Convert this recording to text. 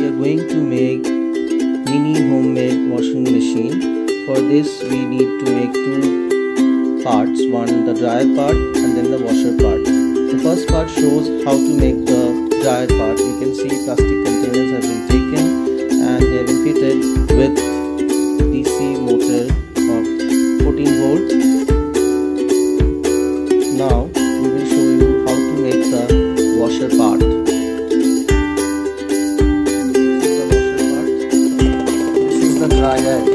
we are going to make mini homemade washing machine. For this we need to make two parts, one the dryer part and then the washer part. The first part shows how to make the dryer part. You can see plastic containers have been taken and they have been fitted with DC motor of 14 volts. Now we will show you how to make the washer part. This is the washer part. This is the dryer.